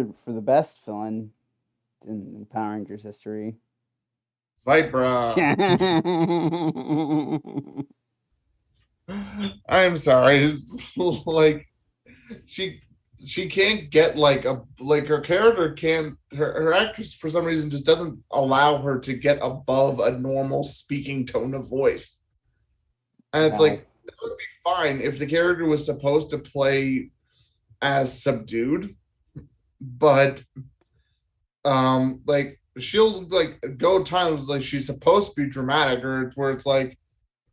for the best villain in Power Rangers history. Vipra. I'm sorry. It's like she she can't get like her character can't her actress for some reason just doesn't allow her to get above a normal speaking tone of voice. And it's No. like that would be fine if the character was supposed to play as subdued, but like she'll like go times like she's supposed to be dramatic or where it's like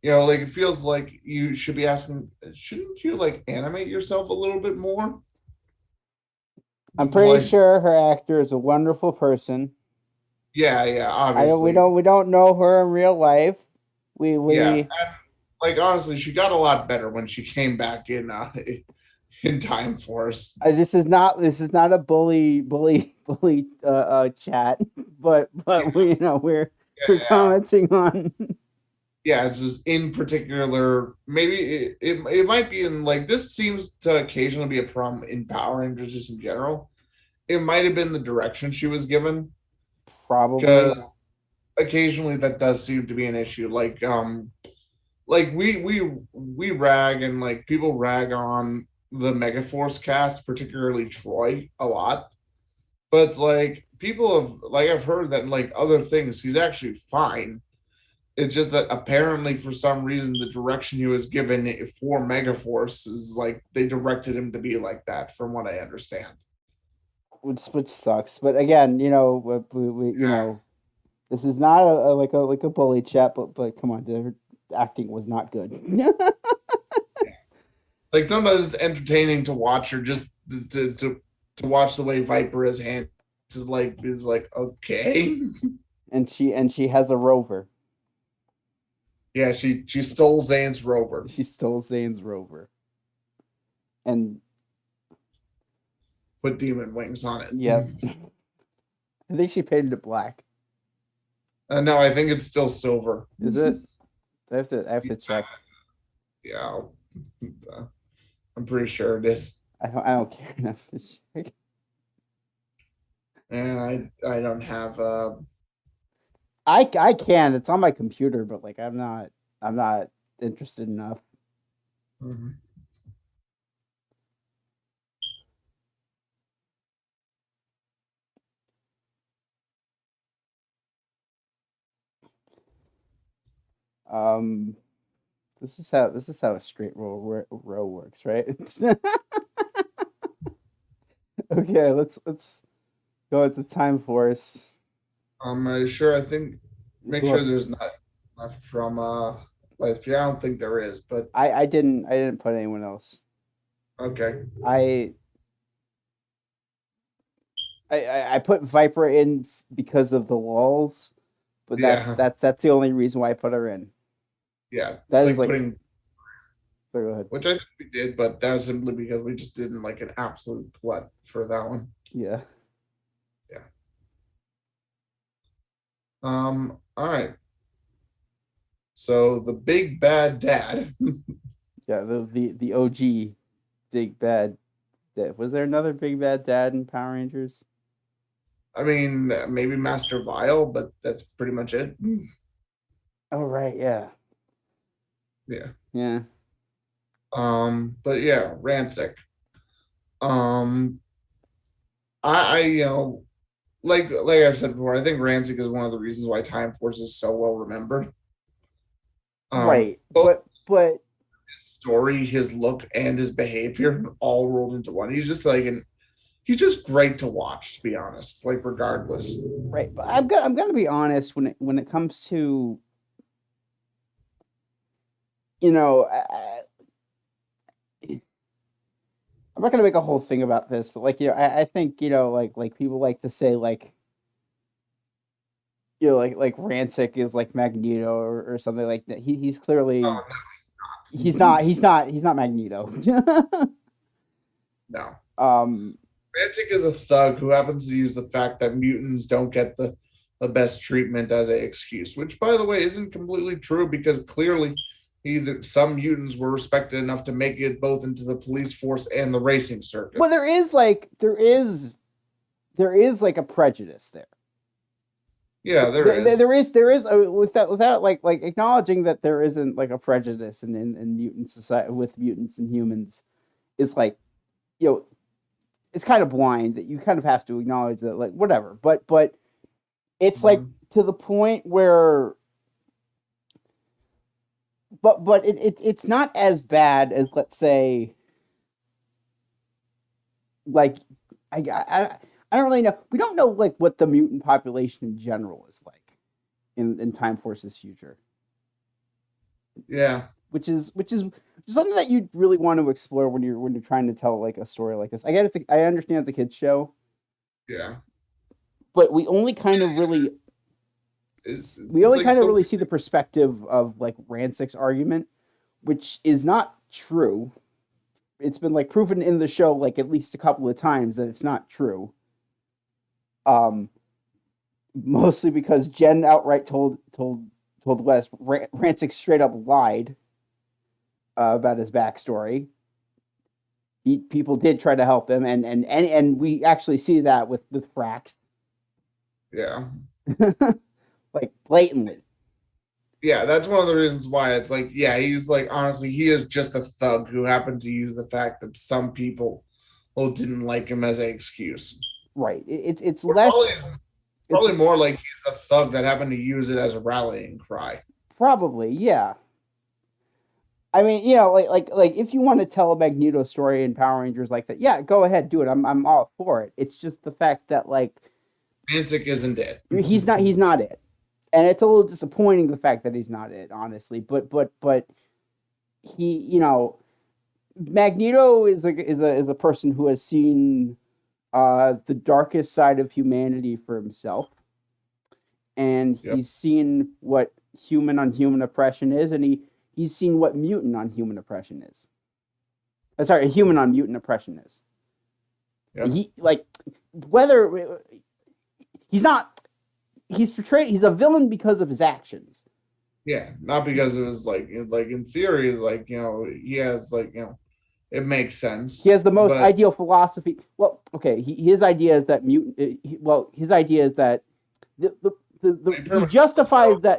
like it feels like you should be asking, shouldn't you like animate yourself a little bit more? I'm pretty Like, sure her actor is a wonderful person. yeah, I don't we obviously. don't we don't know her in real life. Yeah. We And like honestly, she got a lot better when she came back in Time Force. this is not a bully chat, Yeah, but we're yeah. commenting on. Yeah, it's just in particular, maybe it might be in like this seems to occasionally be a problem in Power Rangers just in general. It might have been the direction she was given Probably. because occasionally that does seem to be an issue. Like we rag and like people rag on the Megaforce cast, particularly Troy, a lot. But it's like people have like I've heard that in like other things he's actually fine. It's just that apparently for some reason the direction he was given for Megaforce is like they directed him to be like that, from what I understand. Which sucks. But again, this is not a bully chat, but come on, her acting was not good. Like sometimes it's entertaining to watch her just to watch the way Viper is handled is like okay. and she has a rover. Yeah, she stole Zane's rover. She stole Zane's rover, and Put demon wings on it. yep, I think she painted it black. No, I think it's still silver. Is it? I have to check. Yeah, I'm pretty sure it is. I don't care enough to check. And I don't have I can. It's on my computer, but like I'm not interested enough. mhm. Um, this is how a straight row works, right? Okay, let's go at the time force. I'm sure I think make Who sure else? there's not enough from Lesbian. I don't think there is, but I didn't put anyone else. okay. I I put Viper in because of the walls, but that's Yeah. that's that's the only reason why I put her in. Yeah. It's That is like like, putting, sorry, go ahead. which I think we did, but that was simply because we just didn't like an absolute glut for that one. Yeah. Yeah. All right. So the big bad dad. Yeah, the OG big bad dad. Was there another big bad dad in Power Rangers? I mean, maybe Master Vile, but that's pretty much it. Oh right, yeah. Yeah. Yeah. But yeah, Rancic. Um, I like I've said before, I think Rancic is one of the reasons why Time Force is so well remembered. Right. Both But his story, his look, and his behavior all rolled into one. He's just great to watch, to be honest. Like regardless. right, but I'm gonna be honest when it comes to, you know, I'm not gonna make a whole thing about this, but like, I think, like people like to say like, like Rancic is like Magneto, or something like that. He's clearly, Oh he's not he's not he's not Magneto. no. um Mantic is a thug who happens to use the fact that mutants don't get the best treatment as an excuse, which, by the way, isn't completely true because clearly either some mutants were respected enough to make it both into the police force and the racing circuit. but there is there is like a prejudice there. Yeah, there is. There is without like acknowledging that there isn't like a prejudice in mutant society with mutants and humans is like, you know, it's kind of blind that you kind of have to acknowledge that, like, whatever. But it's like to the point where, but it's not as bad as, let's say, like I don't really know. We don't know like what the mutant population in general is like in Time Force's future. Yeah. Which is something that you really want to explore when you're trying to tell like a story like this. I get it. I understand it's a kids show. Yeah. But we only kind of really really see the perspective of like Rancic's argument, which is not true. It's been like proven in the show like at least a couple of times that it's not true. Mostly because Jen outright told Wes Rancic straight up lied about his backstory. People did try to help him, and we actually see that with Frax. Yeah. Like blatantly. Yeah, that's one of the reasons why it's like, yeah, he's like, honestly, he is just a thug who happened to use the fact that some people didn't like him as an excuse. Right. It's less probably more like he's a thug that happened to use it as a rallying cry. Probably, yeah. I mean, you know, like if you want to tell a Magneto story in Power Rangers like that, yeah, go ahead, do it. I'm all for it. It's just the fact that like Rancic isn't it. He's not it. And it's a little disappointing the fact that he's not it, honestly. But he, you know, Magneto is a person who has seen the darkest side of humanity for himself, and he's seen what human on human oppression is, and he's seen what mutant on human oppression is. Sorry, human on mutant oppression is. Yep. He like whether he's portrayed. He's a villain because of his actions. Yeah, not because of his like in theory, like, you know, he has like, you know, it makes sense. He has the most ideal philosophy. Well, okay, his idea is that his idea is that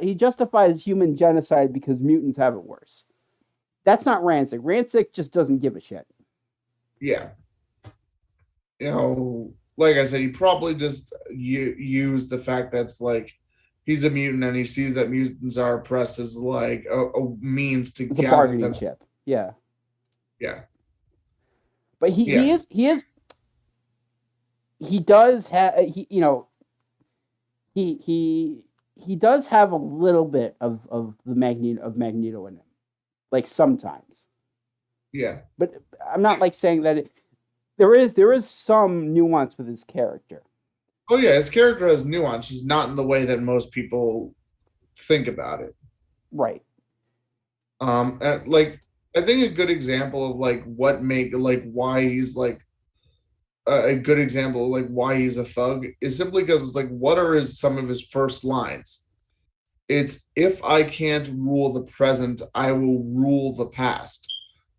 he justifies human genocide because mutants have it worse. That's not Rancic. Rancic just doesn't give a shit. Yeah. You know, like I said, he probably just used the fact that's like he's a mutant and he sees that mutants are oppressed as like a means to it's gather a bargaining chip. Yeah. Yeah. But he does have he does have a little bit of Magneto in him, like sometimes. Yeah. But I'm not like saying that there is some nuance with his character. Oh yeah, his character has nuance. He's not in the way that most people think about it. Right. Like I think a good example of like why he's like a good example of like why he's a thug is simply because it's like, what are some of his first lines? It's, if I can't rule the present, I will rule the past.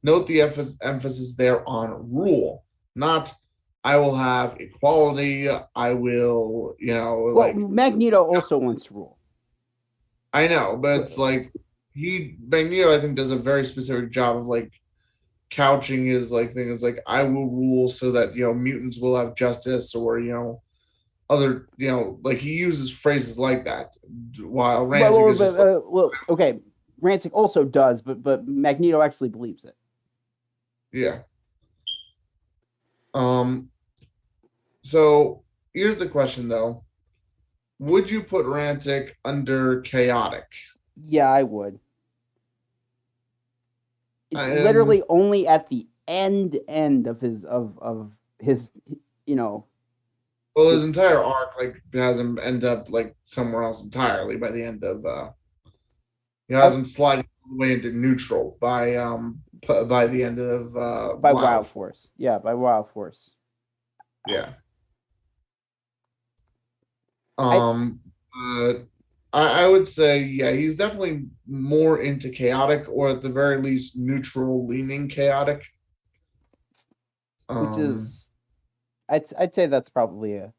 Note the emphasis there on rule, not I will have equality. I will, you know, well, like Magneto also wants to rule. I know, but it's like Magneto, I think, does a very specific job of like couching his like thing. It's like, I will rule so that, you know, mutants will have justice, or, you know, other, you know, like he uses phrases like that. While Rancic is just okay, Rancic also does, but Magneto actually believes it. Yeah. So here's the question though. Would you put Rancic under chaotic? Yeah, I would. It's literally only at the end of his you know. Well, his entire arc like has him end up like somewhere else entirely by the end of he has him sliding all the way into neutral by the end of by Wild Force. Yeah, by Wild Force. Yeah. I would say, yeah, he's definitely more into chaotic, or at the very least neutral leaning chaotic. Which is I'd say that's probably a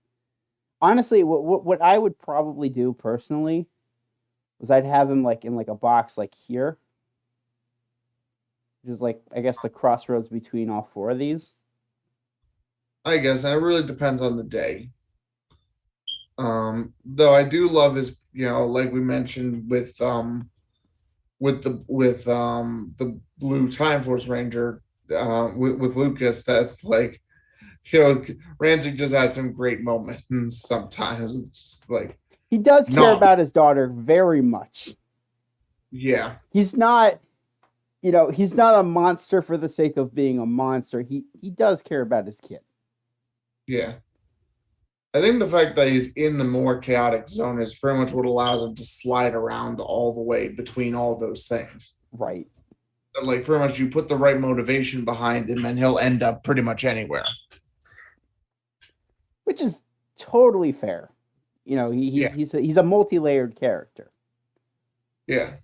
Honestly, what I would probably do personally was I'd have him like in like a box like here, which is like I guess the crossroads between all four of these. I guess it really depends on the day. Though I do love his, like we mentioned with the blue Time Force Ranger, with Lucas, that's like, Rancic just has some great moments sometimes. It's just like He does care not, about his daughter very much. yeah, He's not, he's not a monster for the sake of being a monster. He does care about his kid. yeah. I think the fact that he's in the more chaotic zone is pretty much what allows him to slide around all the way between all those things. Right. Like pretty much you put the right motivation behind him and he'll end up pretty much anywhere. Which is totally fair. Yeah. He's a multi-layered character. Yeah.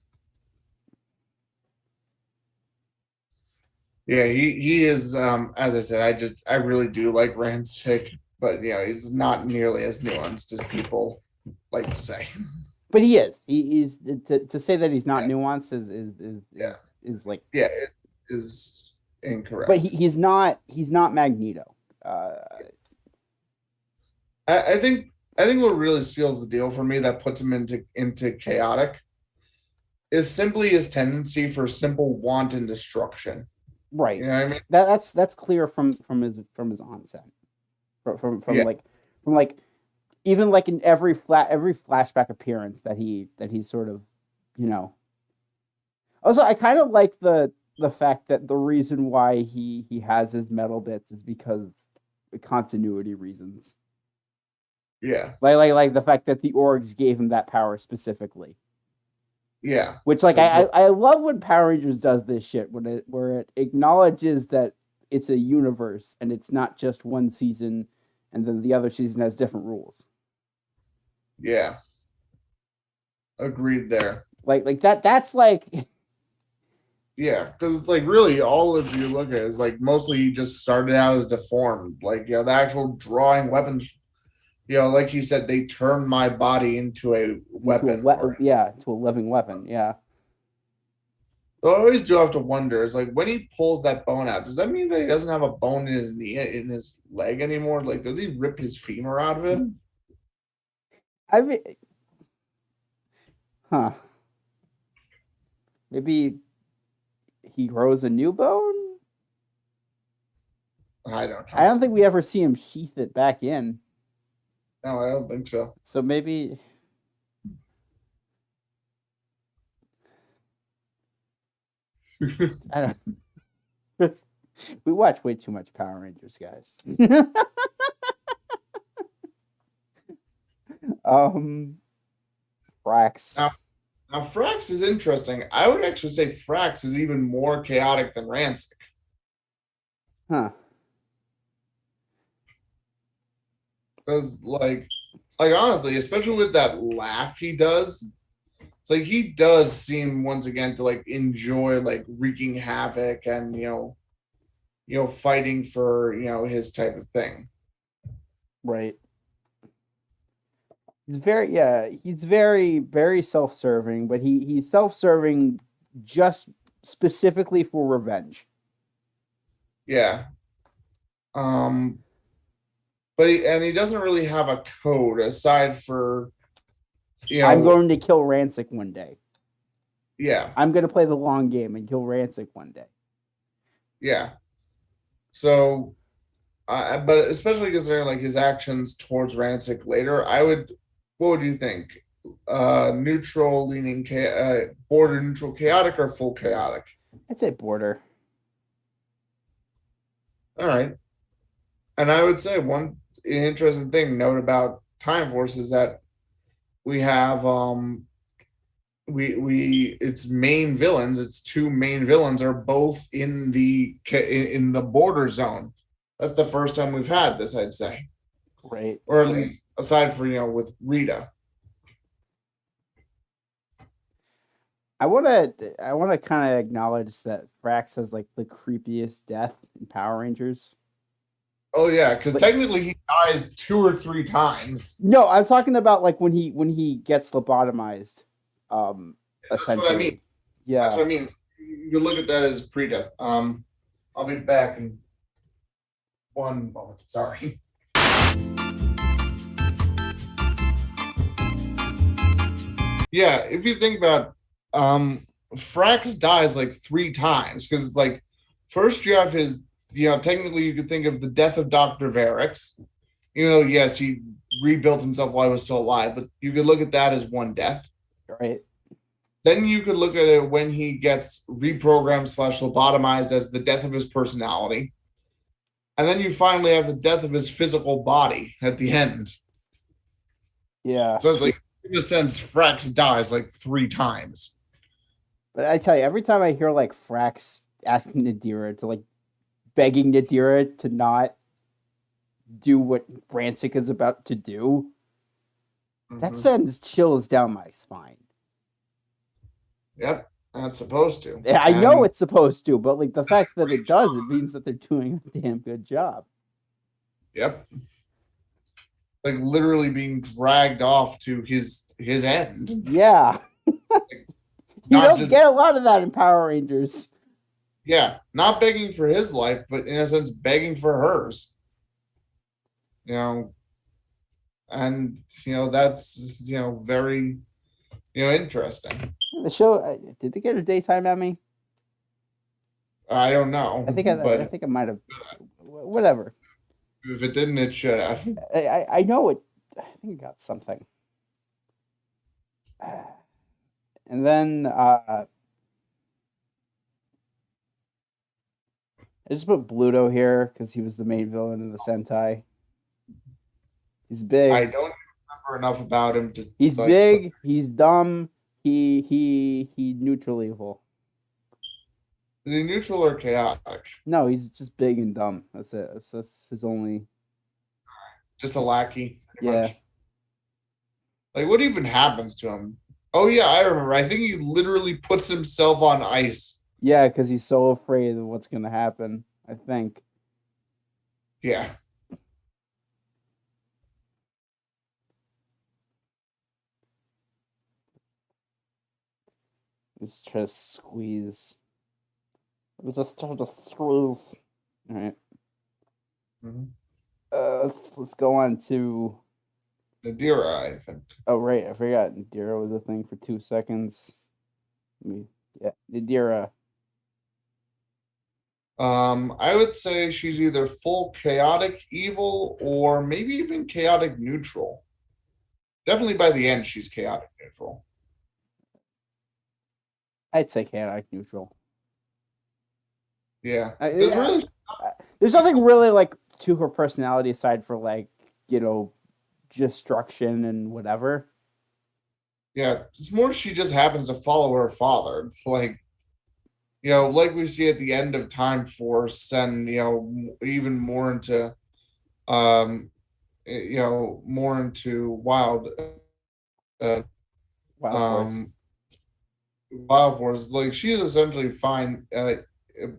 Yeah, he is, as I said, I really do like Rancic, but he's not nearly as nuanced as people like to say. But he is. He's to say that he's not Yeah. nuanced Yeah. is like, Yeah, it is incorrect. but he's not Magneto. I think what really seals the deal for me that puts him into chaotic is simply his tendency for simple want and destruction. Right. You know what I mean? That's clear from his onset. From Yeah. like even like in every flashback appearance that he's sort of, Also, I kind of like the fact that the reason why he has his metal bits is because of continuity reasons. Yeah. Like the fact that the orgs gave him that power specifically. Yeah. Which, like, I love when Power Rangers does this shit where it acknowledges that it's a universe and it's not just one season, and then the other season has different rules. Yeah. Agreed there. Like that. That's like, Yeah, because it's like really all of you look at is like mostly you just started out as deformed. Like, the actual drawing weapons, like he said, they turned my body into a weapon. to a living weapon. Yeah. So I always do have to wonder. It's like when he pulls that bone out, does that mean that he doesn't have a bone in his knee, in his leg anymore? Like, does he rip his femur out of him? I mean, huh? Maybe he grows a new bone. I don't know. I don't think we ever see him sheath it back in. No, I don't think so. So maybe. I don't. We watch way too much Power Rangers, guys. Frax. Now, Frax is interesting. I would actually say Frax is even more chaotic than Rancic. Huh. Because, like honestly, especially with that laugh he does, it's like he does seem once again to like enjoy like wreaking havoc and fighting for his type of thing. Right. He's very, very self-serving, but he's self-serving just specifically for revenge. Yeah. But he doesn't really have a code aside for I'm going to kill Rancic one day. Yeah. I'm going to play the long game and kill Rancic one day. Yeah. So, but especially considering like his actions towards Rancic later, what would you think? Neutral leaning, border neutral chaotic or full chaotic? I'd say border. All right. And I would say one interesting thing note about Time Force is that we have its main villains, its two main villains are both in the border zone. That's the first time we've had this, I'd say. Right. Or at least aside from with Rita. I want to kind of acknowledge that Frax has like the creepiest death in Power Rangers. Oh yeah, because Like, technically he dies 2 or 3 times. no, I'm talking about like when he gets lobotomized, That's what I mean. essentially. That's Yeah. what I mean. You look at that as pre-death. I'll be back in one moment. Sorry. Yeah, if you think about Frax dies like 3 times because it's like first you have his technically you could think of the death of Dr. Varix, even though yes, he rebuilt himself while he was still alive, but you could look at that as one death. Right. Then you could look at it when he gets reprogrammed slash lobotomized as the death of his personality. And then you finally have the death of his physical body at the end. Yeah. So it's like, in a sense, Frax dies like 3 times. But I tell you, every time I hear like Frax asking Nadira to like begging Nadira to not do what Rancic is about to do, that sends chills down my spine. Yep, that's supposed to. Yeah, I know it's supposed to, but like the fact that it does, it means that they're doing a damn good job. Yep. Like literally being dragged off to his end. Yeah. You don't get a lot of that in Power Rangers. Yeah, not begging for his life, but in a sense begging for hers. And that's very interesting. The show, did they get a daytime Emmy? I don't know. I think it might have. Whatever. If it didn't, it should have. I know it. I think it got something. And then I just put Bluto here because he was the main villain in the Sentai. He's big. I don't remember enough about him to. He's big. He's dumb. He neutral evil. Is he neutral or chaotic? No, he's just big and dumb. That's it. That's his only. Just a lackey. Yeah. Much. Like, what even happens to him? Oh yeah, I remember. I think he literally puts himself on ice. Yeah, because he's so afraid of what's gonna happen. I think. Yeah. Let's try to squeeze. Let's just try to squeeze. All right. Mm-hmm. Let's go on to Nadira, I think. Oh right, I forgot. Nadira was a thing for 2 seconds. Yeah, Nadira. I would say she's either full chaotic evil or maybe even chaotic neutral. Definitely by the end, she's chaotic neutral. I'd say chaotic neutral. Yeah. There's nothing really like to her personality aside for like, destruction and whatever. Yeah, it's more she just happens to follow her father. Like, like we see at the end of Time Force and, even more into, more into Wild Force. Wild Force. Like, she is essentially fine at,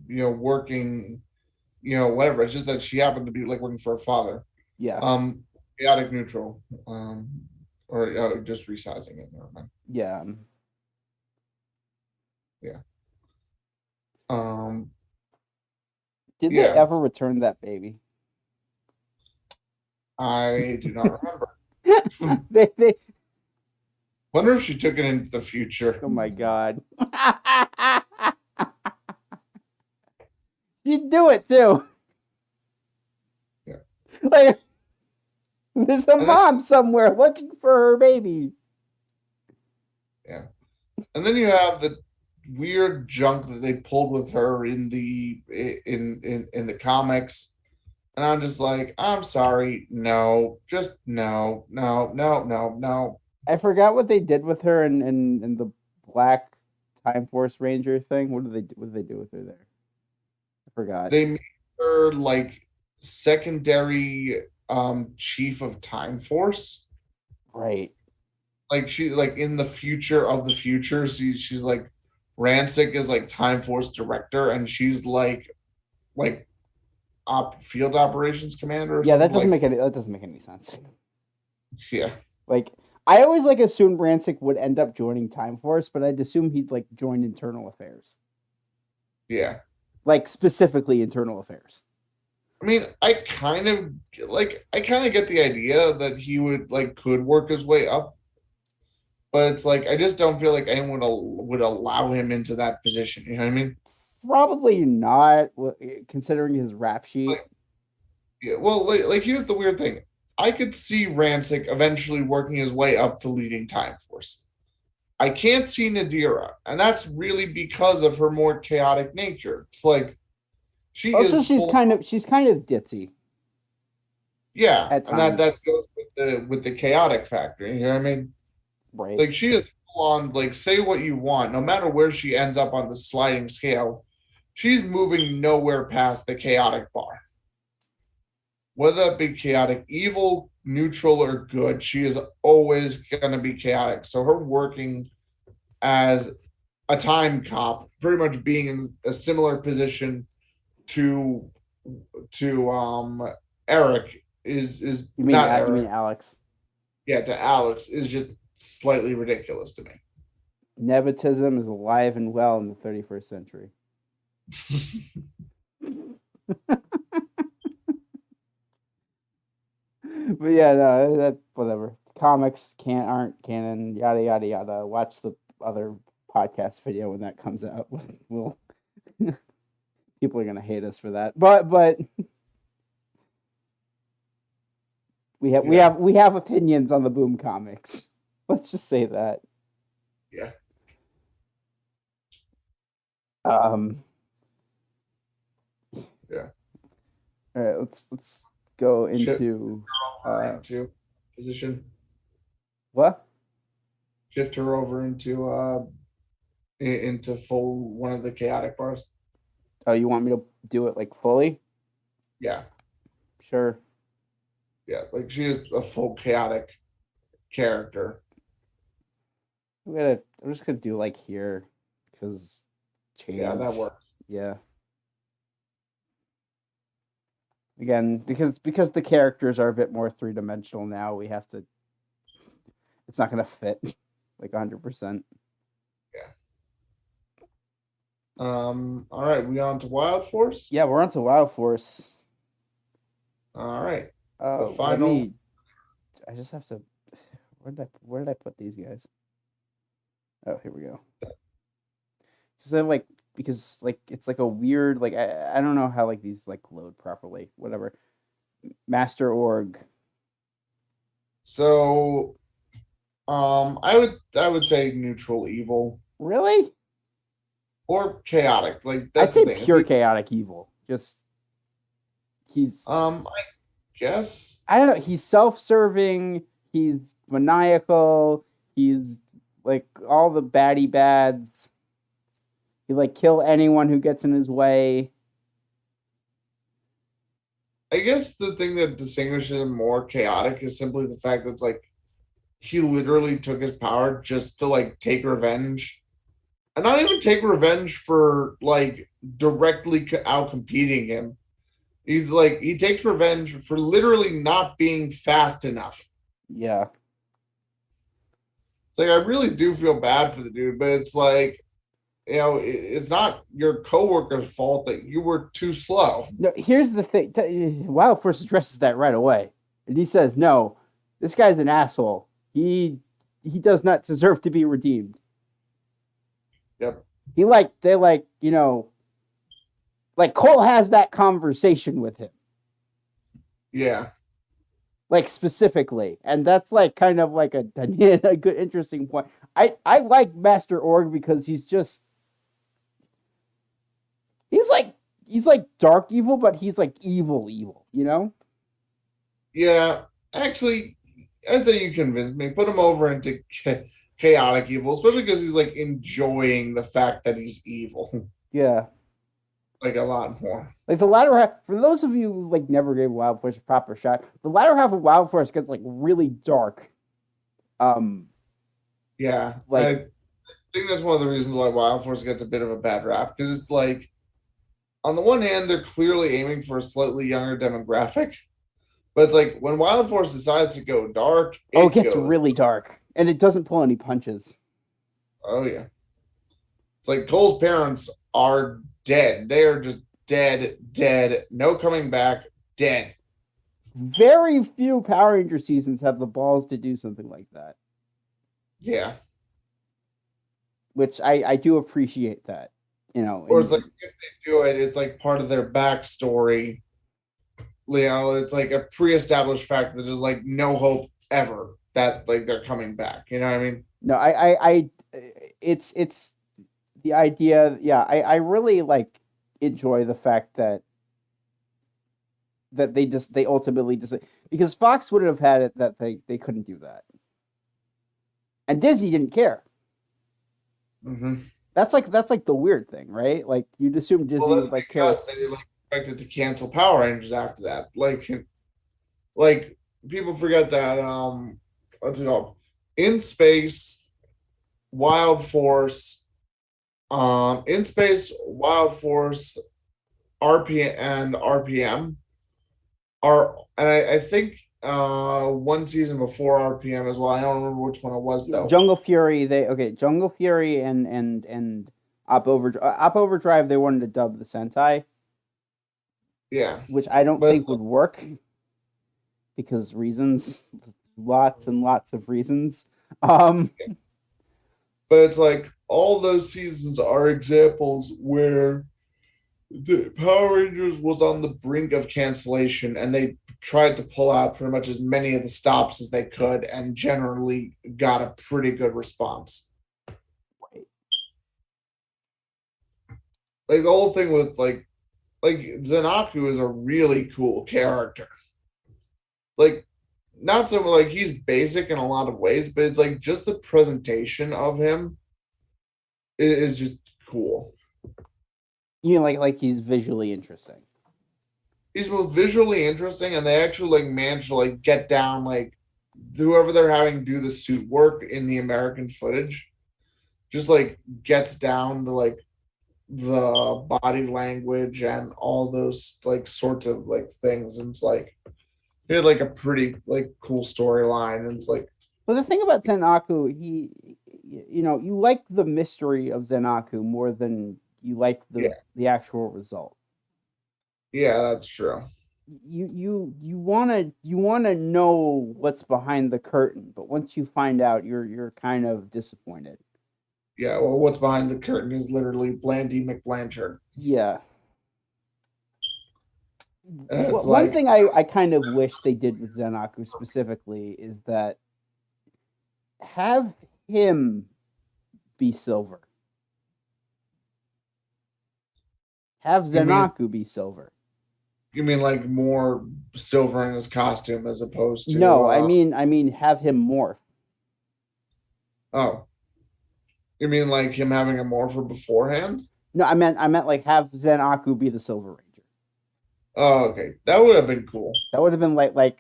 working, whatever. It's just that she happened to be like working for her father. Yeah. Chaotic neutral. Or just resizing it. Never mind. Yeah. Yeah. Did they ever return that baby? I do not remember. they Wonder if she took it into the future. Oh my god. You'd do it too. Yeah. Like, there's a mom somewhere looking for her baby. Yeah. And then you have the weird junk that they pulled with her in the comics. And I'm just like, I'm sorry. No. Just no. I forgot what they did with her in the Black Time Force Ranger thing. What did they do with her there? I forgot. They made her like secondary chief of Time Force. Right. Like she in the future of the future, she's like Rancic is like Time Force director, and she's like field operations commander. Or Yeah, something. that doesn't make any sense. Yeah. Like, I always like assumed Rancic would end up joining Time Force, but I'd assume he'd like join Internal Affairs. Yeah. Like specifically Internal Affairs. I mean, I kind of get the idea that he would could work his way up, but it's like I just don't feel like anyone would allow him into that position. You know what I mean? Probably not, considering his rap sheet. Yeah. Well, here's the weird thing. I could see Rancic eventually working his way up to leading Time Force. I can't see Nadira, and that's really because of her more chaotic nature. It's like she's kind of ditzy. Yeah, and that goes with the chaotic factor. You know what I mean? Right. It's like she is full on say what you want, no matter where she ends up on the sliding scale. She's moving nowhere past the chaotic bar. Whether that be chaotic evil, neutral, or good, she is always going to be chaotic. So her working as a time cop, pretty much being in a similar position to Eric is you mean not you mean Alex? Yeah, to Alex is just slightly ridiculous to me. Nepotism is alive and well in the 31st century. But yeah, no, that whatever. Comics aren't canon. Yada yada yada. Watch the other podcast video when that comes out. We'll people are gonna hate us for that, but we have opinions on the Boom comics. Let's just say that. Yeah. Yeah. All right. Let's go into position. What? Shift her over into full one of the chaotic bars. Oh, you want me to do it fully? Yeah. Sure. Yeah, she is a full chaotic character. I'm just gonna do here because change. Yeah, that works. Yeah. Again, because the characters are a bit more 3-dimensional now, we have to. It's not gonna fit 100%. Yeah. All right, we on to Wild Force? Yeah, we're on to Wild Force. All right. The finals. I just have to. Where did I put these guys? Oh, here we go. Because it's a weird I don't know how these load properly. Whatever. Master Org. So, I would say neutral evil. Really? Or chaotic. I'd say pure chaotic evil. Just he's. I guess. I don't know. He's self-serving. He's maniacal. He's all the baddie bads. He kill anyone who gets in his way. I guess the thing that distinguishes him more chaotic is simply the fact that he literally took his power just to take revenge. And not even take revenge for directly out competing him. He's he takes revenge for literally not being fast enough. Yeah. It's I really do feel bad for the dude, but it's it's not your coworker's fault that you were too slow. No, here's the thing. Wild Force addresses that right away. And he says, no, this guy's an asshole. He does not deserve to be redeemed. Yep. Cole has that conversation with him. Yeah. Specifically. And that's kind of a good, interesting point. I like Master Org because he's dark evil, but he's evil, you know? Yeah. Actually, I say you convinced me. Put him over into chaotic evil, especially because he's enjoying the fact that he's evil. Yeah. A lot more. The latter half, for those of you who never gave Wild Force a proper shot, the latter half of Wild Force gets really dark. Yeah. I think that's one of the reasons why Wild Force gets a bit of a bad rap, because it's on the one hand, they're clearly aiming for a slightly younger demographic, but it's like when Wild Force decides to go dark, Oh, it it gets goes. really dark, and it doesn't pull any punches. Oh yeah, it's like Cole's parents are dead. They are just dead, dead. No coming back. Dead. Very few Power Ranger seasons have the balls to do something like that, Yeah. which I do appreciate that. Or it's like if they do it, it's like part of their backstory. It's like a pre-established fact that there's like no hope ever that like they're coming back. You know what I mean? no, it's the idea. Yeah, I really like enjoy the fact that they ultimately just, because Fox would have had it that they couldn't do that, and Disney didn't care. Mm-hmm. That's like the weird thing, right? Like you'd assume Disney would like care. They like expected to cancel Power Rangers after that. Like people forget that what's it called? In Space, Wild Force, In Space, Wild Force, RPM and RPM are, and I think one season before RPM as well. I don't remember which one it was though. Jungle Fury, Jungle Fury and Op Overdrive, they wanted to dub the Sentai. Yeah, which I don't think would work because reasons, lots and lots of reasons. But it's like all those seasons are examples where the Power Rangers was on the brink of cancellation, and they tried to pull out pretty much as many of the stops as they could, and generally got a pretty good response. Like the whole thing with like Zanaku is a really cool character. Like not so like he's basic in a lot of ways, but it's like just the presentation of him is just cool. You know, like he's visually interesting. He's both visually interesting, and they actually like manage to like get down like whoever they're having do the suit work in the American footage, just like gets down to like the body language and all those like sorts of like things. And it's like he had like a pretty like cool storyline, and it's like. But the thing about Zenaku, you like the mystery of Zenaku more than you like the actual result. Yeah, that's true. You wanna know what's behind the curtain, but once you find out, you're kind of disappointed. Yeah, well, what's behind the curtain is literally Blandy McBlanchard. Yeah. One like, thing I kind of wish they did with Zenaku specifically is that have him be silver. Have Zenaku be silver. You mean like more silver in his costume as opposed to? No, I mean have him morph. Oh, you mean like him having a morpher beforehand? No, I meant like have Zenaku be the Silver Ranger. Oh, okay, that would have been cool. That would have been that would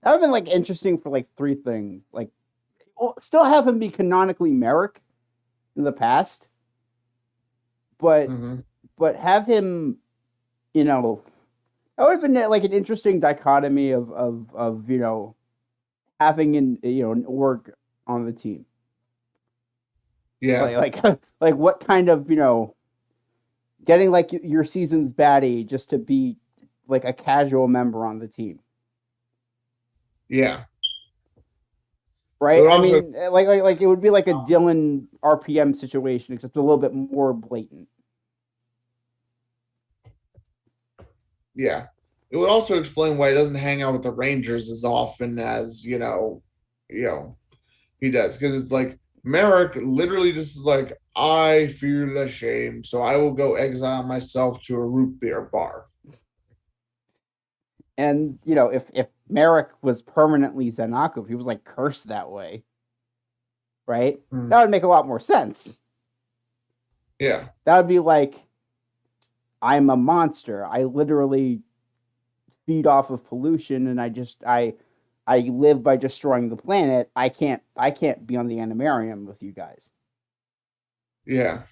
have been like interesting for like three things. Like, still have him be canonically Merrick in the past, but have him, that would have been like an interesting dichotomy of having an org on the team. Yeah, like what kind of getting like your season's baddie just to be like a casual member on the team. Yeah. Right. I mean, like it would be like a Dylan RPM situation, except a little bit more blatant. Yeah. It would also explain why he doesn't hang out with the Rangers as often as, he does. Because it's like Merrick literally just is like, I feel ashamed, so I will go exile myself to a root beer bar. And, if Merrick was permanently Zenaku, if he was like cursed that way, right? That would make a lot more sense. Yeah. That would be like, I'm a monster. I literally feed off of pollution, and I live by destroying the planet. I can't be on the Animarium with you guys. Yeah.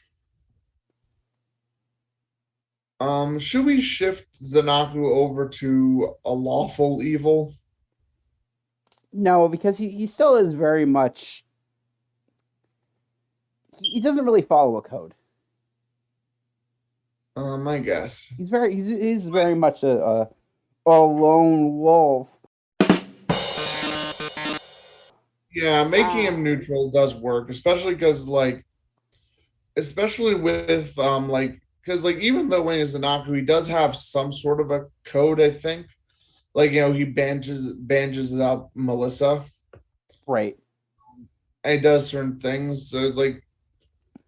Should we shift Zanaku over to a lawful evil? No, because he still is very much. He doesn't really follow a code. I guess. He's very much a lone wolf. Yeah, making him neutral does work, especially because especially with because even though when he's Zanaku, he does have some sort of a code, I think. He banges up Melissa. Right. And he does certain things. So it's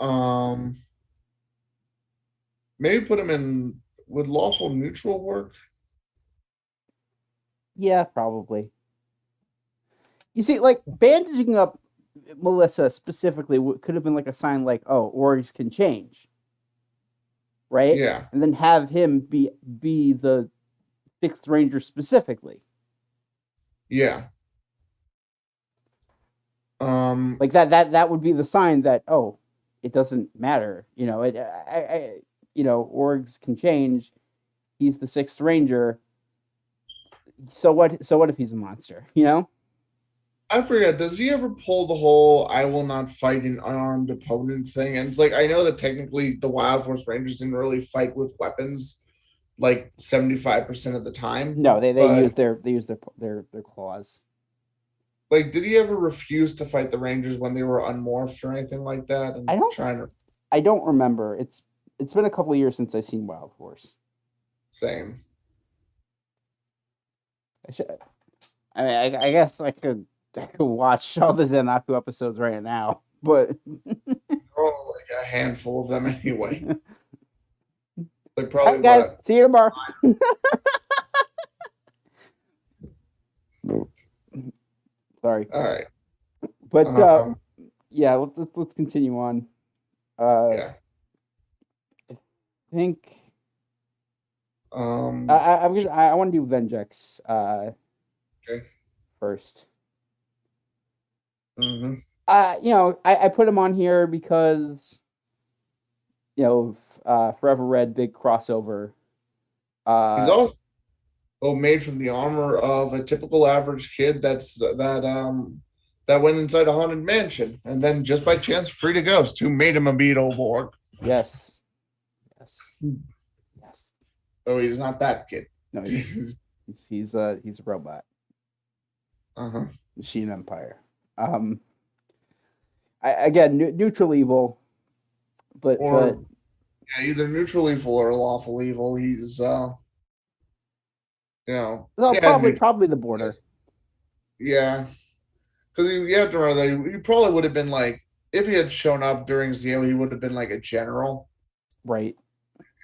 um maybe put him in, would lawful neutral work? Yeah, probably. You see, like bandaging up Melissa specifically could have been like a sign, like, oh, orgs can change, right? Yeah. And then have him be the sixth ranger specifically. Yeah. Like that would be the sign that, oh, it doesn't matter, orgs can change. He's the sixth ranger. So what if he's a monster? I forget, does he ever pull the whole "I will not fight an unarmed opponent" thing? And it's like, I know that technically the Wild Force Rangers didn't really fight with weapons like 75% of the time. No, they but, use their claws. Like, did he ever refuse to fight the Rangers when they were unmorphed or anything like that? And I don't remember. It's been a couple of years since I've seen Wild Force. Same. I guess I could watch all the Zanaku episodes right now, but like a handful of them anyway. Like probably guys, see you tomorrow. Sorry. All right. But yeah, let's continue on. Yeah. I think I want to do Vengex okay. first. Mm-hmm. I put him on here because Forever Red, big crossover. He's also made from the armor of a typical average kid that went inside a haunted mansion and then just by chance freed a ghost who made him a Beetleborg. Yes. Oh, he's not that kid. No, he's a robot. Uh-huh. Machine Empire. Again, neutral evil, but either neutral evil or lawful evil. He's probably the border. Yeah, because you have to remember that he probably would have been like, if he had shown up during Zeo, he would have been like a general, right?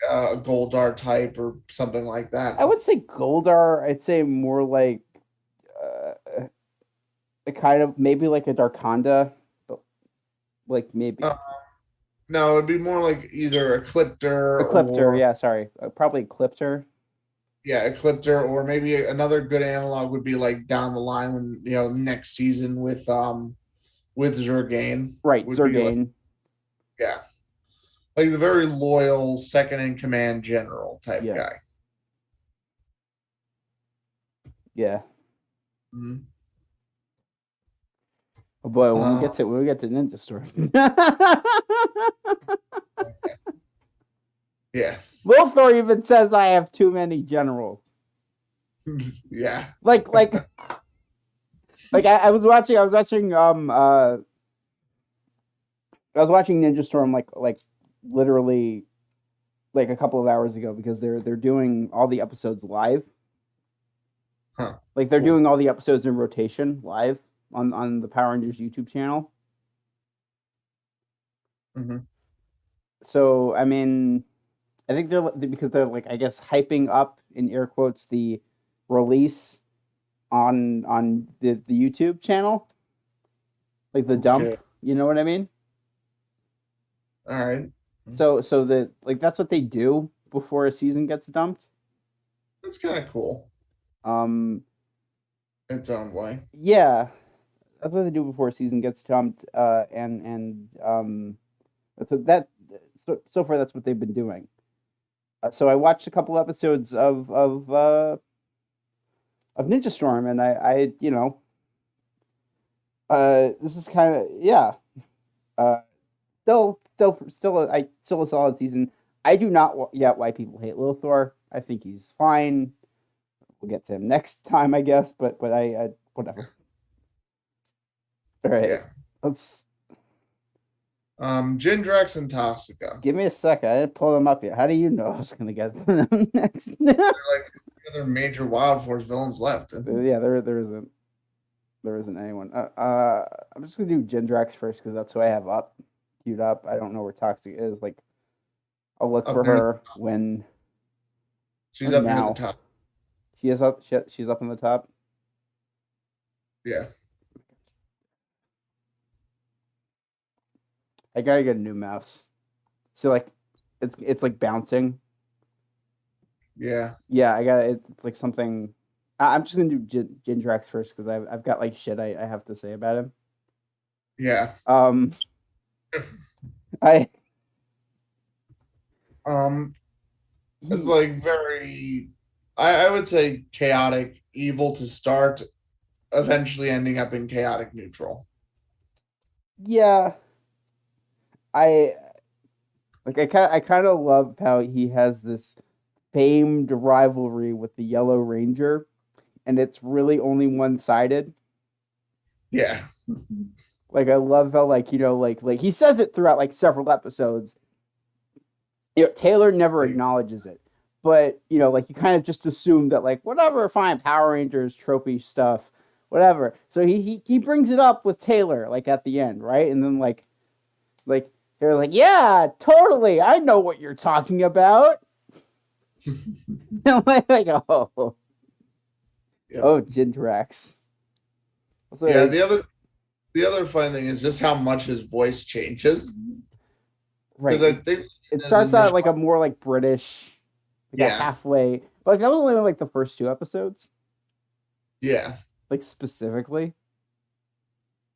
A Goldar type or something like that. I would say Goldar. I'd say more like a kind of maybe like a Darkonda, but like maybe. No, it'd be more like either a Ecliptor. Probably Ecliptor. Yeah, Ecliptor, or maybe another good analog would be like down the line when next season with Zergain. Right, Zergain. Yeah, like the very loyal second in command general type guy. Yeah. Mm-hmm. Oh boy, when we get to Ninja Storm. Yeah. Lothar even says I have too many generals. Yeah. Like I was watching Ninja Storm like literally like a couple of hours ago because they're doing all the episodes live. Huh. Like they're doing all the episodes in rotation live on the Power Rangers YouTube channel. Mm-hmm. So I mean, I think because they're like, I guess, hyping up in air quotes the release on the YouTube channel, like the dump. You know what I mean? All right. So that's what they do before a season gets dumped. That's kind of cool. Its own way. Yeah, that's what they do before a season gets dumped. And so far that's what they've been doing. So I watched a couple episodes of Ninja Storm, and I this is kind of yeah. Uh, still a solid season. I do not get why people hate Lothar. I think he's fine. We'll get to him next time, I guess. But I whatever. All right, Yeah. let's Gindrax and Toxica. give me a second. I didn't pull them up yet. How do you know I was gonna get them next? They're like the other major Wild Force villains left. Yeah, there isn't anyone. I'm just gonna do Gindrax first because that's who I have up, queued up. I don't know where Toxic is. Like, I'll look Up for near the her when She's up near now. the top. She is up. She's up on the top. Yeah. I gotta get a new mouse. So like, it's like bouncing. Yeah. Yeah, I got it. It's like something. I'm just gonna do Gindrax first because I've got like shit I have to say about him. Yeah. I It's like very, I would say chaotic evil to start, eventually ending up in chaotic neutral. yeah. I I kind of love how he has this famed rivalry with the Yellow Ranger, and it's really only one sided. Yeah. Like I love how like he says it throughout like several episodes. Taylor never acknowledges it, but like you kind of just assume that like whatever, fine, Power Rangers trophy stuff, whatever. So he brings it up with Taylor like at the end, right? And then like they're like, yeah, totally, I know what you're talking about. I'm like oh, Yep. oh, Gindrax. So, yeah, the other fun thing is just how much his voice changes. Right. I think it starts out like a more like British, like a halfway. But like, that was only like the first 2 episodes. Yeah. Like specifically.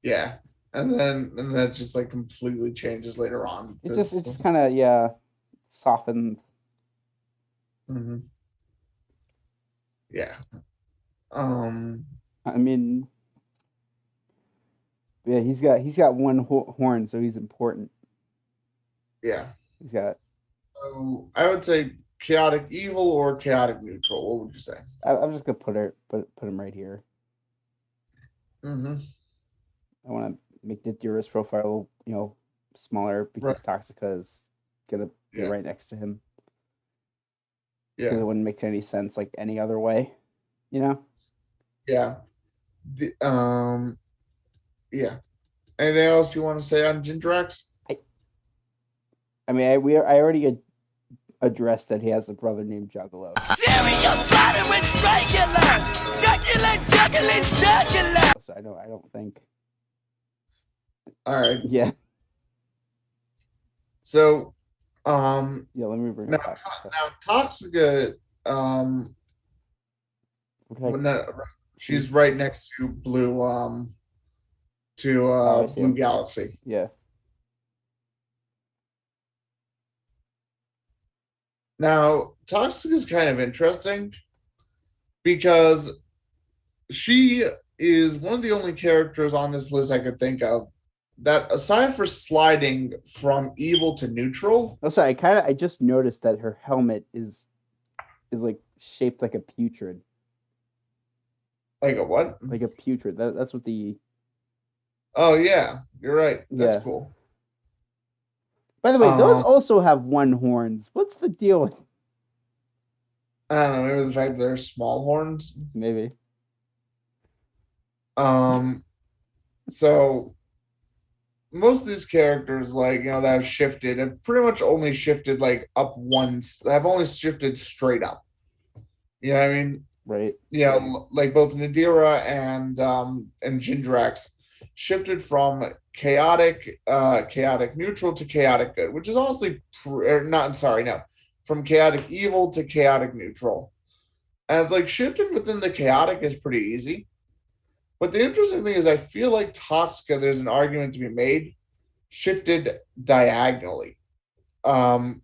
Yeah. And then it just like completely changes later on. It just kind of softened. Mm-hmm. Yeah. I mean, yeah, he's got one horn, so he's important. Yeah. He's got. So I would say chaotic evil or chaotic neutral. What would you say? I'm just gonna put him right here. Mm-hmm. I want to make Nadira's profile, smaller because Toxica is gonna be right next to him. Yeah. Because it wouldn't make any sense like any other way, Yeah. Yeah. Anything else you want to say on Gindrax? I mean, I already addressed that he has a brother named Juggalo. So I don't think. All right. Yeah. So, yeah. Let me bring now Toxica. She's right next to Blue. Blue Galaxy. Yeah. Now, Toxic is kind of interesting because she is one of the only characters on this list I could think of that, aside for sliding from evil to neutral. Oh, sorry. I just noticed that her helmet is like shaped like a putrid. Like a what? Like a putrid. That's what the. Oh yeah, you're right. That's cool. By the way, those also have 1 horns. What's the deal with? I don't know. Maybe the fact that they're small horns. Maybe. So most of these characters, like that have shifted, have pretty much only shifted like up once. Have only shifted straight up. You know what I mean? Right. Yeah, like both Nadira and Gindrax shifted from chaotic neutral to chaotic good, which is honestly from chaotic evil to chaotic neutral. And it's like shifting within the chaotic is pretty easy. But the interesting thing is I feel like Toxica, there's an argument to be made, shifted diagonally. I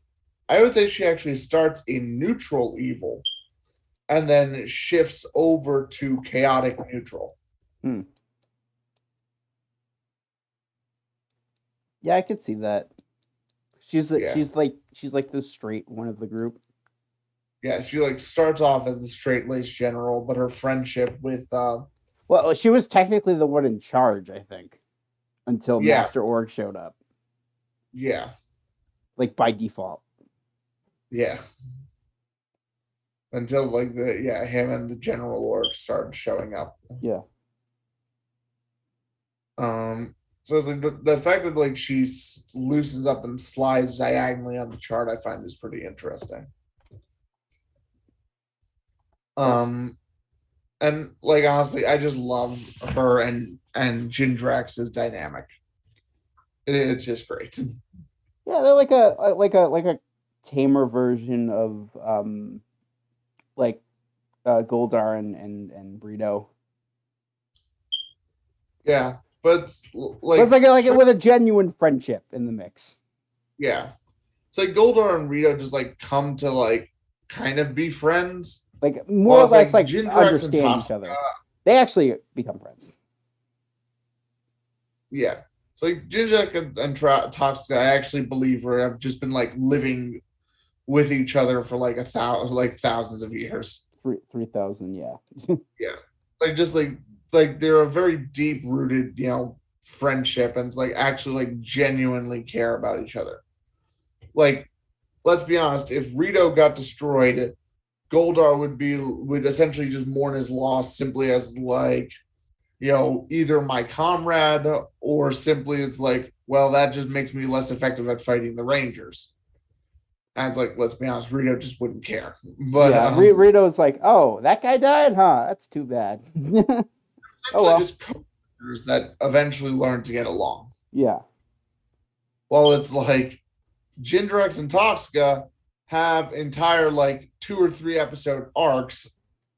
I would say she actually starts in neutral evil and then shifts over to chaotic neutral. Yeah, I could see that. She's Yeah. she's like the straight one of the group. Yeah, she like starts off as the straight-laced general, but her friendship with Well, she was technically the one in charge, I think, until yeah, Master Org showed up, yeah, like by default. yeah. Until like him and the general org started showing up. Yeah. So it's like the fact that like she loosens up and slides diagonally on the chart, I find is pretty interesting. And like honestly, I just love her and Jindrax's dynamic. It's just great. Yeah, they're like a tamer version of like Goldar and Brito. Yeah, but But it's like with a genuine friendship in the mix. Yeah, it's like Goldar and Rito just like come to like kind of be friends. Like more or less like Jindrax understand each other. They actually become friends. Yeah. It's like Jindrax and Toxica, I actually believe have just been like living with each other for like thousands of years. 3,000, yeah. Yeah. Like just like they're a very deep rooted, friendship, and it's like actually like genuinely care about each other. Like, let's be honest, if Rito got destroyed, Goldar would essentially just mourn his loss simply as like, either my comrade or simply it's like, well, that just makes me less effective at fighting the Rangers. And it's like, let's be honest, Rito just wouldn't care. But yeah, Rito's like, oh, that guy died, huh? That's too bad. Oh well. Just characters that eventually learn to get along. Yeah. Well, it's like Jindrax and Toxica have entire like 2 or 3 episode arcs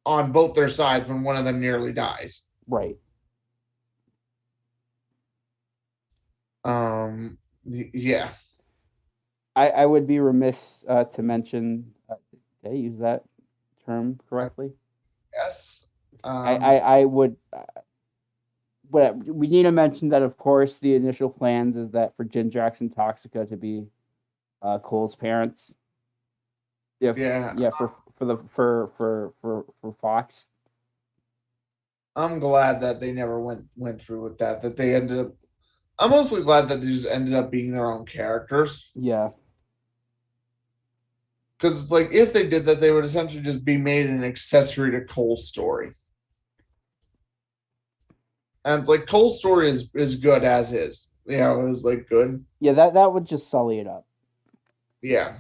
on both their sides when one of them nearly dies. Right. Yeah. I would be remiss to mention. Did I use that term correctly? Yes. I would. But we need to mention that, of course, the initial plans is that for Jindrax and Toxica to be Cole's parents. Yeah. For Fox. I'm glad that they never went through with that. That they ended up. I'm mostly glad that they just ended up being their own characters. Yeah. Because like if they did that, they would essentially just be made an accessory to Cole's story. And it's like Cole's story is good as is. It was like good. Yeah, that would just sully it up. Yeah.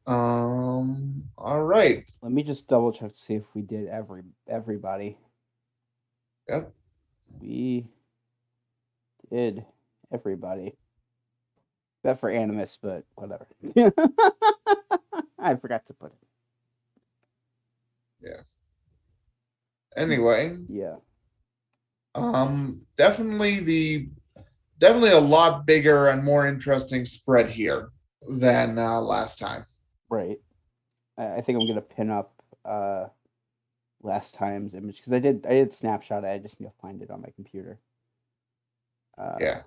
All right. Let me just double check to see if we did everybody. Yep. We did everybody. Except for Animus, but whatever. I forgot to put it. Yeah. Anyway. Yeah. Definitely a lot bigger and more interesting spread here than last time. Right. I think I'm gonna pin up last time's image because I did snapshot it. I just need to find it on my computer. Yeah.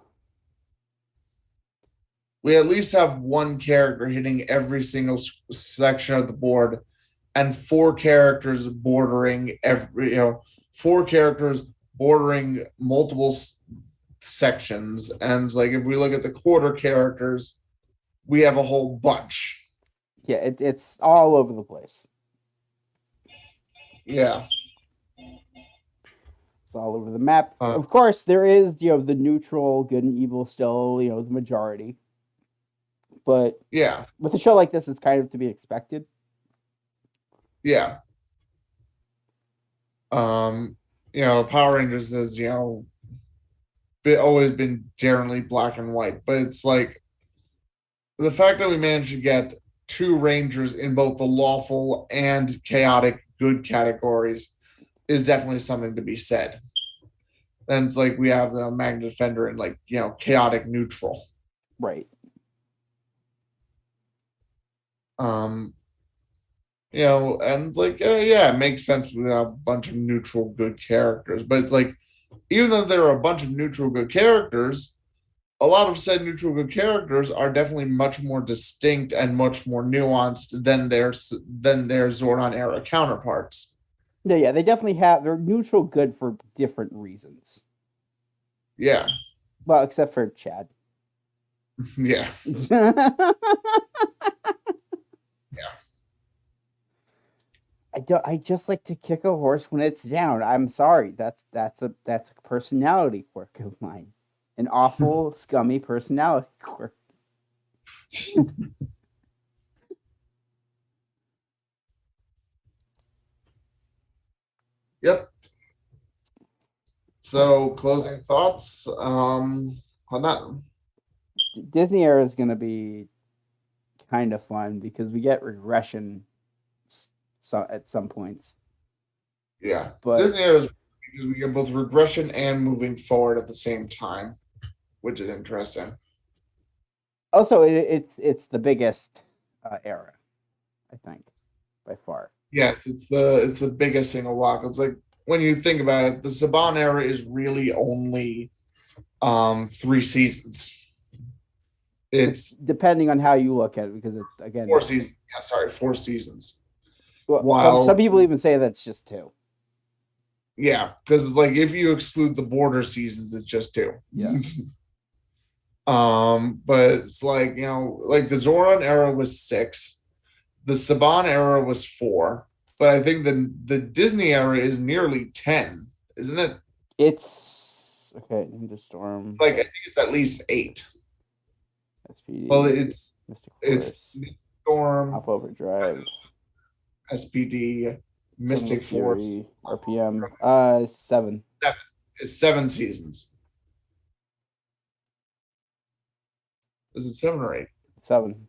We at least have one character hitting every single section of the board, and 4 characters bordering 4 characters bordering multiple sections. And it's like if we look at the quarter characters, we have a whole bunch. Yeah, it's all over the place. Yeah. It's all over the map. Of course, there is, the neutral, good and evil still, the majority. But yeah, with a show like this, it's kind of to be expected. Yeah. Power Rangers has, always been generally black and white, but it's like the fact that we managed to get 2 Rangers in both the lawful and chaotic good categories is definitely something to be said. And it's like we have the Magna Defender in like, chaotic neutral. Right. Um, you know, and like yeah, it makes sense we have a bunch of neutral good characters, but like even though there are a bunch of neutral good characters, a lot of said neutral good characters are definitely much more distinct and much more nuanced than their Zordon era counterparts. Yeah, they definitely have. They're neutral good for different reasons. Yeah, Well, except for Chad. yeah, I don't. I just like to kick a horse when it's down. I'm sorry. That's a personality quirk of mine. An awful, scummy personality quirk. yep. So closing thoughts on that. Disney era is going to be kind of fun because we get regression at some points. Yeah, But Disney era is because we get both regression and moving forward at the same time, which is interesting. also, it's the biggest era, I think, by far. Yes, it's the biggest single walk. It's like when you think about it, the Saban era is really only 3 seasons. It's Depending on how you look at it, because it's again 4 seasons. Yeah, sorry, 4 seasons. well, While some people even say that's just two. yeah, because it's like if you exclude the border seasons, it's just 2. Yeah. But it's like like the Zoran era was 6, the Saban era was 4, but I think the Disney era is nearly 10, isn't it? It's okay. Ninja Storm, It's like I think it's at least 8. SPD, Well, it's Mystic it's Force, Storm, Hop Overdrive, SPD, Mystic Thermal Force. Fury, RPM. 7. It's 7 seasons. Is it 7 or 8? 7.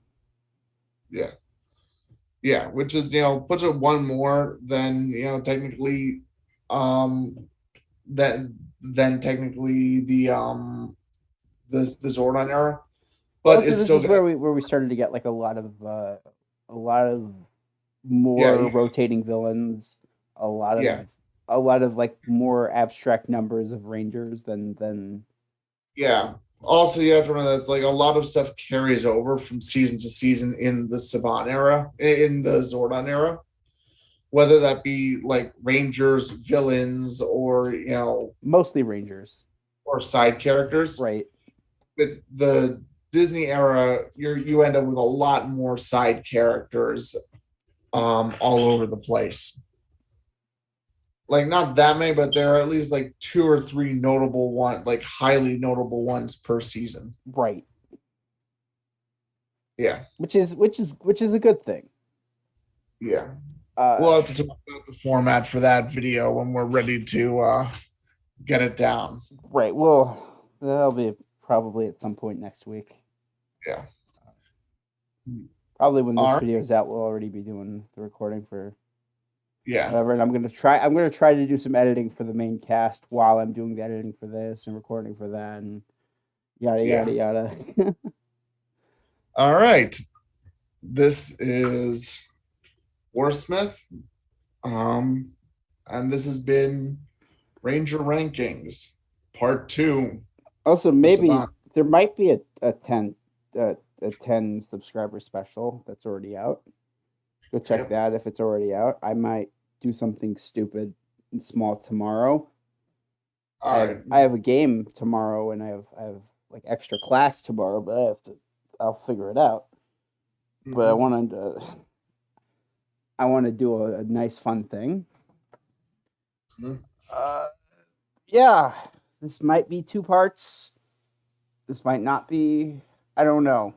Yeah. Yeah, which is puts it one more than technically that than technically the Zordon era, but Also, it's this still is where we started to get like a lot of yeah more rotating villains, a lot of yeah like more abstract numbers of rangers than yeah. Also, you have to remember that's like a lot of stuff carries over from season to season in the Saban era, in the Zordon era, whether that be like rangers, villains, or mostly rangers. or side characters. Right. With the Disney era, you end up with a lot more side characters all over the place. Like not that many, but there are at least like 2 or 3 notable like highly notable ones per season. Right. Yeah. Which is a good thing. Yeah. We'll have to talk about the format for that video when we're ready to get it down. Right. Well, that'll be probably at some point next week. Yeah. Probably when this video is out, we'll already be doing the recording for whatever. And I'm gonna try to do some editing for the main cast while I'm doing the editing for this and recording for that and yada yada yada. All right. This is Warsmith. And this has been Ranger Rankings Part 2. Also, maybe there might be a 10 subscriber special that's already out. Go check that if it's already out. I might do something stupid and small tomorrow. I have a game tomorrow and I have like extra class tomorrow, but I'll figure it out. Mm-hmm. But I want to do a nice fun thing. Mm-hmm. Yeah, this might be 2 parts. This might not be. I don't know.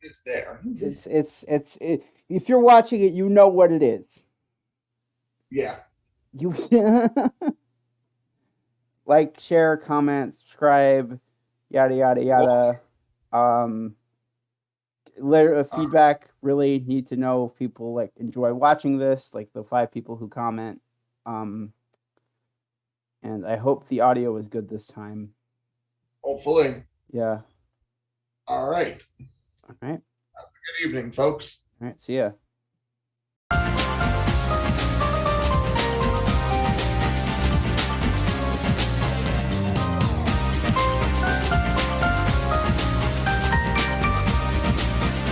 It's there. It's if you're watching it, you know what it is. Yeah. You like, share, comment, subscribe, yada yada yada. Feedback. Really need to know if people like enjoy watching this, like the 5 people who comment. And I hope the audio is good this time. Hopefully. Yeah. All right. All right. Good evening, folks. All right, see ya.